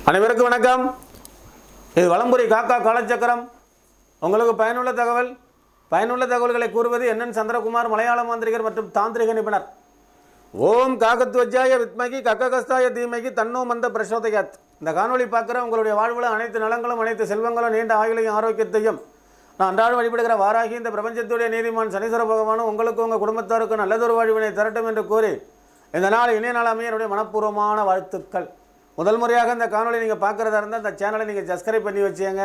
அனைவருக்கும் வணக்கம். இது வலம்புரி காக்கா காலச்சக்கரம். உங்களுக்கு பயனுள்ள தகவல்களை கூறுவது என்என் சந்திரகுமார், மலையாள மாந்திரிகர் மற்றும் தாந்திரிக நிபுணர். ஓம் காகத்வஜாய வித்மகி கக்ககஸ்தாய தீமகி தன்னோ மந்த பிரசோதயாத். இந்த காணொலி பார்க்குற உங்களுடைய வாழ்வில் அனைத்து நலங்களும் அனைத்து செல்வங்களும் நீண்ட ஆயுளையும் ஆரோக்கியத்தையும் நான் அன்றாடம் வழிபடுகிற வாராகி இந்த பிரபஞ்சத்துடைய நீதிமான் சனீஸ்வர பகவானும் உங்களுக்கு உங்கள் குடும்பத்தாருக்கும் நல்லதொரு வாழ்வினை தரட்டும் என்று கூறி இந்த நாள் இணைய நாள் அமைய என்னுடைய மனப்பூர்வமான வாழ்த்துக்கள். முதல் முறையாக இந்த காணொலி நீங்கள் பார்க்குறதா இருந்தால் இந்த சேனலை நீங்கள் சப்ஸ்கிரைப் பண்ணி வச்சுங்க,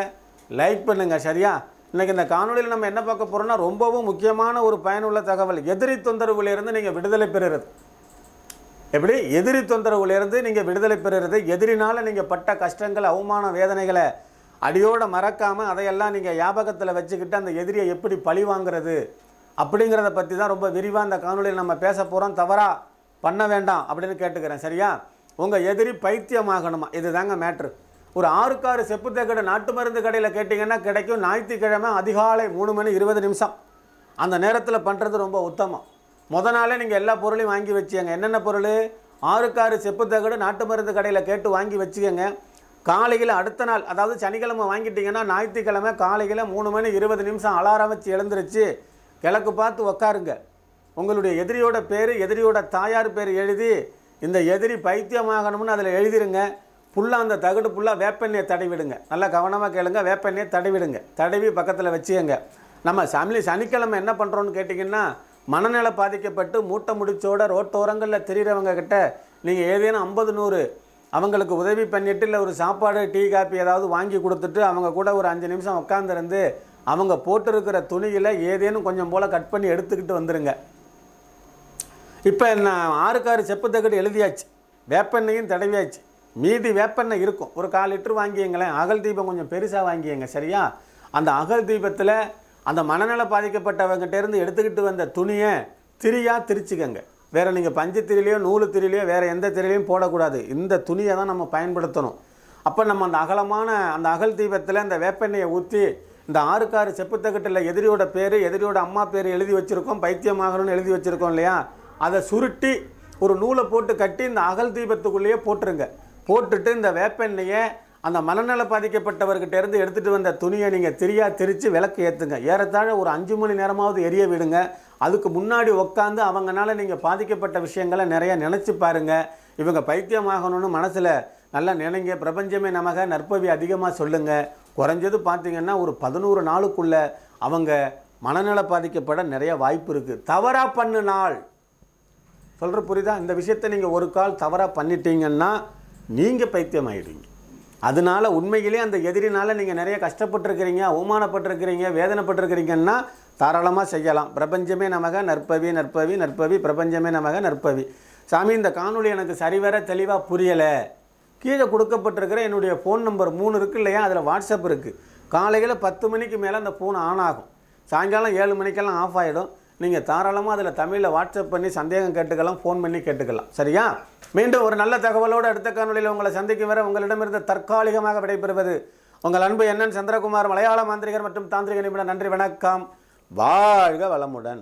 லைக் பண்ணுங்கள். சரியா? இன்றைக்கி இந்த காணொலியில் நம்ம என்ன பார்க்க போகிறோம்னா ரொம்பவும் முக்கியமான ஒரு பயனுள்ள தகவல். எதிரி தொந்தரவுலேருந்து நீங்கள் விடுதலை பெறுறது. எப்படி எதிரி தொந்தரவுலேருந்து நீங்கள் விடுதலை பெறுறது? எதிரினால் நீங்கள் பட்ட கஷ்டங்கள், அவமான வேதனைகளை அடியோடு மறக்காமல் அதையெல்லாம் நீங்கள் ஞாபகத்தில் வச்சுக்கிட்டு அந்த எதிரியை எப்படி பழி வாங்குறது அப்படிங்கிறத பற்றி தான் ரொம்ப விரிவாக இந்த காணொலியில் நம்ம பேச போகிறோம். தவறாக பண்ண வேண்டாம் அப்படின்னு கேட்டுக்கிறேன். சரியா? உங்கள் எதிரி பைத்தியமாகணுமா? இது தாங்க மேட்ரு. ஒரு 6 செப்புத்தக்கடை நாட்டு மருந்து கடையில் கேட்டிங்கன்னா கிடைக்கும். ஞாயிற்றுக்கிழமை அதிகாலை 3:20 அந்த நேரத்தில் பண்ணுறது ரொம்ப உத்தமம். நாளே நீங்கள் எல்லா பொருளையும் வாங்கி வச்சுக்கங்க. என்னென்ன பொருள்? 6 செப்புத்தக்கடை நாட்டு மருந்து கடையில் கேட்டு வாங்கி வச்சுக்கோங்க. காலையில் அடுத்த நாள், அதாவது சனிக்கிழமை வாங்கிட்டீங்கன்னா ஞாயிற்றுக்கிழமை காலையில் 3:20 அலாரம் வச்சு எழுந்திரிச்சு கிழக்கு பார்த்து உக்காருங்க. உங்களுடைய எதிரியோட பேர், எதிரியோட தாயார் பேர் எழுதி இந்த எதிரி பைத்தியமாகணும்னு அதில் எழுதிருங்க. ஃபுல்லாக அந்த தகடு ஃபுல்லாக வேப்பெண்ணெயை தடவிடுங்க. நல்லா கவனமாக கேளுங்க. வேப்பெண்ணெயை தடவிடுங்க. தடவி பக்கத்தில் வச்சுக்கங்க. நம்ம சனிக்கிழமை என்ன பண்ணுறோன்னு கேட்டிங்கன்னா, மனநல பாதிக்கப்பட்டு மூட்டை முடிச்சோட ரோட்டோரங்களில் தெரிகிறவங்க கிட்ட நீங்கள் ஏதேனும் 50-100 அவங்களுக்கு உதவி பண்ணிவிட்டு இல்லை ஒரு சாப்பாடு டீ காப்பி ஏதாவது வாங்கி கொடுத்துட்டு அவங்க கூட ஒரு 5 நிமிஷம் உட்காந்துருந்து அவங்க போட்டிருக்கிற துணியில் ஏதேனும் கொஞ்சம் போல் கட் பண்ணி எடுத்துக்கிட்டு வந்துடுங்க. இப்போ நான் 6 செப்புத்தக்கடு எழுதியாச்சு, வேப்பெண்ணையும் தடவியாச்சு. மீதி வேப்பெண்ணெய் இருக்கும். ஒரு 1/4 லிட்டர் வாங்கிங்களேன். அகல் தீபம் கொஞ்சம் பெருசாக வாங்கிங்க. சரியா? அந்த அகல் தீபத்தில் அந்த மனநல பாதிக்கப்பட்டவங்கிட்டேருந்து எடுத்துக்கிட்டு வந்த துணியை திரியாக திரிச்சுக்கங்க. வேறு நீங்கள் பஞ்சு திரிலையோ நூலு திரிலையோ வேறு எந்த திரிலையும் போடக்கூடாது. இந்த துணியை தான் நம்ம பயன்படுத்தணும். அப்போ நம்ம அந்த அகலமான அந்த அகல் தீபத்தில் அந்த வேப்பெண்ணெயை ஊற்றி இந்த 6 செப்புத்தக்கட்டில் எதிரியோட பேர், எதிரியோட அம்மா பேர் எழுதி வச்சுருக்கோம், பைத்தியமாகணும்னு எழுதி வச்சுருக்கோம் இல்லையா? அதை சுருட்டி ஒரு நூலை போட்டு கட்டி இந்த அகல் தீபத்துக்குள்ளேயே போட்டுருங்க. போட்டுட்டு இந்த வேப்பெண்ணெயை அந்த மனநல பாதிக்கப்பட்டவர்கிட்டேருந்து எடுத்துகிட்டு வந்த துணியை நீங்கள் திரிச்சு விளக்கு ஏற்றுங்க. ஏறத்தாழ ஒரு 5 மணி நேரமாவது எரிய விடுங்க. அதுக்கு முன்னாடி உட்காந்து அவங்கனால நீங்கள் பாதிக்கப்பட்ட விஷயங்களை நிறையா நினச்சி பாருங்கள். இவங்க பைத்தியமாகணும்னு மனசில் நல்லா நினைங்க. பிரபஞ்சமே நமக நற்பவி அதிகமாக சொல்லுங்கள். குறைஞ்சது பார்த்திங்கன்னா ஒரு 11 நாளுக்குள்ளே அவங்க மனநல பாதிக்கப்பட நிறைய வாய்ப்பு இருக்குது. தவறாக பண்ணினால் சொல்கிற புரியுதா? இந்த விஷயத்தை நீங்கள் ஒரு கால் தவறாக பண்ணிட்டீங்கன்னா நீங்கள் பைத்தியம் ஆகிடுவீங்க. அதனால் உண்மையிலே அந்த எதிரினால் நீங்கள் நிறைய கஷ்டப்பட்டுருக்கிறீங்க, அவமானப்பட்டிருக்கிறீங்க, வேதனைப்பட்டிருக்கிறீங்கன்னா தாராளமாக செய்யலாம். பிரபஞ்சமே நமக நற்பவி நற்பவி நற்பவி பிரபஞ்சமே நமக நற்பவி. சாமி, இந்த காணொலி எனக்கு சரிவர தெளிவாக புரியலை. கீழே கொடுக்கப்பட்டிருக்கிற என்னுடைய ஃபோன் நம்பர் 3 இருக்குது இல்லையா? அதில் வாட்ஸ்அப் இருக்குது. காலையில் 10 மணிக்கு மேலே அந்த ஃபோன் ஆன் ஆகும். சாயங்காலம் 7 மணிக்கெல்லாம் ஆஃப் ஆகிடும். நீங்கள் தாராளமாக அதில் தமிழில் வாட்ஸ்அப் பண்ணி சந்தேகம் கேட்டுக்கலாம், ஃபோன் பண்ணி கேட்டுக்கலாம். சரியா? மீண்டும் ஒரு நல்ல தகவலோடு அடுத்த காணொலியில் உங்களை சந்திக்கும் வரை உங்களிடமிருந்து தற்காலிகமாக விடைபெறுவது உங்கள் அன்பு என்என் சந்திரகுமார், மலையாள மாந்திரிகர் மற்றும் தாந்திரிக நிபுணர். நன்றி, வணக்கம். வாழ்க வளமுடன்.